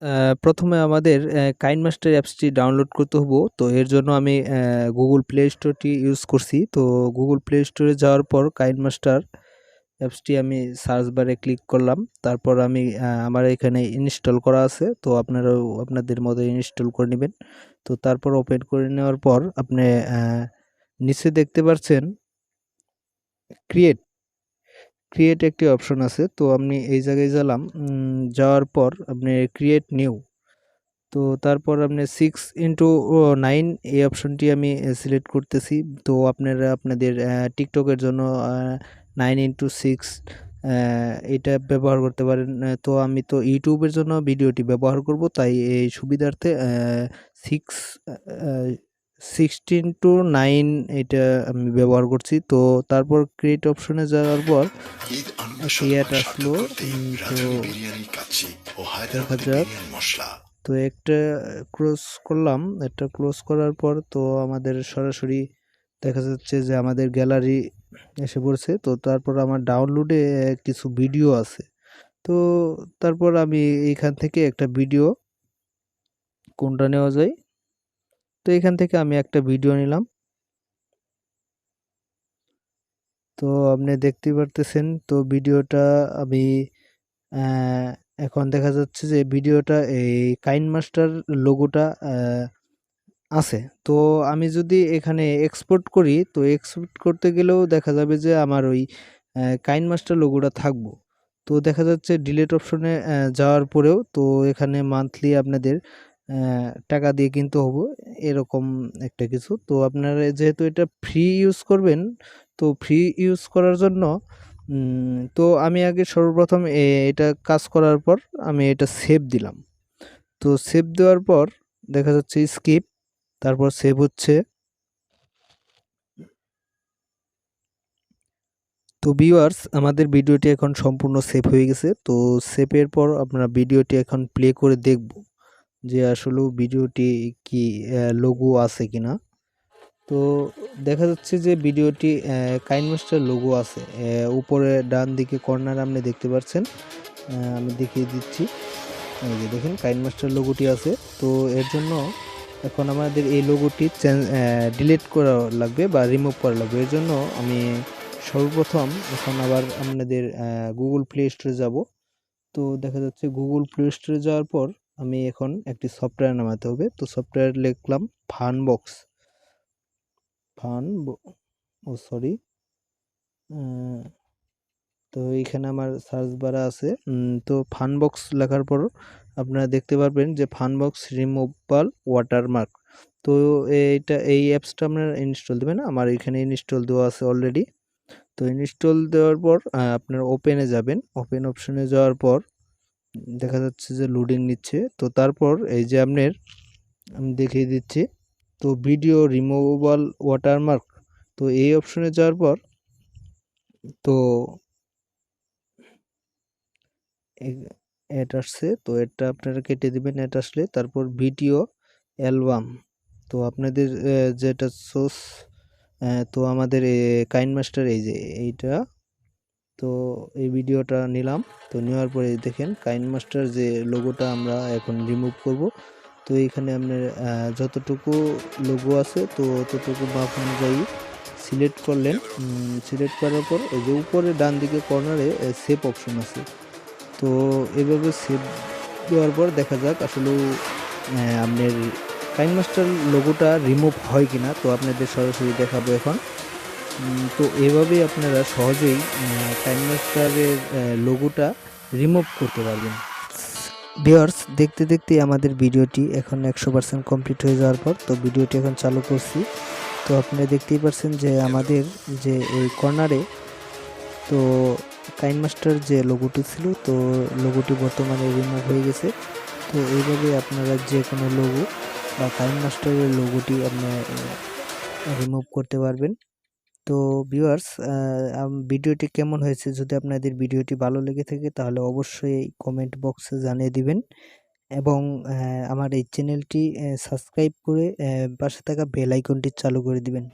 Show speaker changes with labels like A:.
A: আ ১ম এ আমাদের কাইনমাস্টার অ্যাপসটি ডাউনলোড করতে হবো। তো এর জন্য আমি Google Play Store টি ইউজ করছি। তো Google Play Store এ যাওয়ার পর কাইনমাস্টার অ্যাপসটি আমি সার্চ বারে ক্লিক করলাম। তারপর আমি আমার এখানে ইনস্টল করা আছে। তো আপনারাও আপনাদের মতো ইনস্টল করে নিবেন। তো তারপর ওপেন করে নেওয়ার পর আপনি অ্যা নিচে দেখতে পারছেন ক্রিয়েট, ক্রিয়েট একটি অপশন আছে। তো আমি এই জায়গায় গেলাম। যাওয়ার পর আপনি ক্রিয়েট নিউ, তো তারপর আপনি 6x9 এই অপশনটি আমি সিলেক্ট করতেছি। তো আপনারা আপনাদের টিকটকের জন্য 9x6 এটা ব্যবহার করতে পারেন। তো আমি তো ইউটিউবের জন্য ভিডিওটি ব্যবহার করব, তাই এই সুবিধার্থে 6 আ 16:9 এটা আমি ব্যবহার করছি। তো তারপর ক্রিয়েট অপশনে যাওয়ার পর
B: ঈদ
A: একটি
B: অন্বেষণ
A: অ্যাড আসলো।
B: ভাষাগুলোতে
A: তো
B: রাঁধুনি বিরিয়ানির কাচ্চি ও
A: দেখা
B: হায়দ্রাবাদি
A: যাক।
B: বিরিয়ানি মশলা।
A: তো একটা ক্লোজ করলাম। একটা ক্লোজ করার পর তো আমাদের সরাসরি দেখা যাচ্ছে যে আমাদের গ্যালারি এসে পড়ছে। তো তারপর আমার ডাউনলোডে কিছু ভিডিও আছে। তো তারপর আমি এইখান থেকে একটা ভিডিও কোনটা নেওয়া যায়? তো এখান থেকে আমি একটা ভিডিও নিলাম। তো আপনি দেখতেই পারতেছেন, তো ভিডিওটা আমি অ্যা এখন দেখা যাচ্ছে যে ভিডিওটা এই কাইনমাস্টার লোগোটা আছে। তো আমি যদি এখানে এক্সপোর্ট করি, তো এক্সপোর্ট করতে গেলেও দেখা যাবে যে আমার ওই কাইনমাস্টার লোগোটা থাকবো। তো দেখা যাচ্ছে ডিলিট অপশনে যাওয়ার পরেও তো এখানে মান্থলি আপনাদের টাকা দিয়ে কিনতে হবে, এরকম একটা কিছু। তো আপনারা যেহেতু এটা ফ্রি ইউজ করবেন, তো ফ্রি ইউজ করার জন্য তো আমি আগে সর্বপ্রথম এটা কাজ করার পর আমি এটা সেভ দিলাম। তো সেভ দেওয়ার পর দেখা যাচ্ছে স্কিপ, তারপর সেভ হচ্ছে। তো ভিউয়ার্স, আমাদের ভিডিওটি এখন সম্পূর্ণ সেভ হয়ে গেছে। তো সেভের পর আপনারা ভিডিওটি এখন প্লে করে দেখব যে আসলেও ভিডিওটি কি লোগো আছে কিনা। তো দেখা যাচ্ছে যে ভিডিওটি কাইনমাস্টার লোগো আছে। উপরে ডান দিকে কর্নারে আপনি দেখতে পাচ্ছেন। আমি দেখিয়ে দিচ্ছি। এই যে দেখেন কাইনমাস্টার লোগোটি আছে। তো এর জন্য এখন আমাদের এই লোগোটি ডিলিট করা লাগবে বা রিমুভ করা লাগবে। এর জন্য আমি সর্বপ্রথম এখন আবার আপনাদের গুগল প্লে স্টোরে যাব। তো দেখা যাচ্ছে গুগল প্লে স্টোরে যাওয়ার পর আমি এখন একটি সফটওয়্যার নামাতে হবে। তো সফটওয়্যার লিখলাম ফানবক্স। ফান ও সরি, তো এইখানে আমার সার্চ বারে আছে। তো ফানবক্স লেখার পর আপনারা দেখতে পারবেন যে ফানবক্স রিমুভাল ওয়াটারমার্ক। তো এই অ্যাপসটা আপনারা ইনস্টল দেবেন। আমার এখানে ইনস্টল দেওয়া আছে অলরেডি। তো ইনস্টল দেওয়ার পর আপনারা ওপেনে যাবেন। ওপেন অপশনে যাওয়ার পর দেখা যাচ্ছে যে লোডিং নিচ্ছে। তো তারপর এই যে আপনার আমি দেখিয়ে দিচ্ছি। তো ভিডিও রিমুভাল ওয়াটারমার্ক, তো এই অপশনে যাওয়ার পর তো অ্যাড আসছে। তো এটা আপনারা কেটে দিবেন অ্যাড আসলে। তারপর ভিডিও অ্যালবাম, তো আপনাদের যেটা সোর্স, তো আমাদের কাইনমাস্টার এই যে এইটা। তো এই ভিডিওটা নিলাম। তো নেওয়ার পরে দেখেন কাইনমাস্টার যে লোগোটা আমরা এখন রিমুভ করব। তো এইখানে আপনার যতটুকু লোগো আছে তো ততটুকু মাপ অনুযায়ী সিলেক্ট করলেন। সিলেক্ট করার পর এই যে উপরে ডান দিকে কর্নারে সেভ অপশন আছে। তো এভাবে সেভ দেওয়ার পর দেখা যাক আসলেও আপনার কাইনমাস্টার লোগোটা রিমুভ হয় কিনা। তো আপনাদের সরাসরি দেখাবো এখন। তো এভাবেই আপনারা সহজেই কাইনমাস্টারের লোগোটা রিমুভ করতে পারবেন। ভিউয়ার্স, দেখতে দেখতে আমাদের ভিডিওটি এখন 100% কমপ্লিট হয়ে যাওয়ার পর তো ভিডিওটি এখন চালু করছি। তো আপনারা দেখতেই পাচ্ছেন যে আমাদের যে এই কর্নারে তো কাইনমাস্টার যে লোগোটি ছিল, তো লোগোটি বর্তমানে রিমুভ হয়ে গেছে। তো এইভাবে আপনারা যে কোনো লোগো বা কাইনমাস্টারের লোগোটি আপনার রিমুভ করতে পারবেন। তো ভিউয়ার্স, ভিডিওটি কেমন হয়েছে, যদি আপনাদের ভিডিওটি ভালো লেগে থাকে তাহলে অবশ্যই কমেন্ট বক্সে জানিয়ে দিবেন এবং আমার এই চ্যানেলটি সাবস্ক্রাইব করে পাশে থাকা বেল আইকনটি চালু করে দিবেন।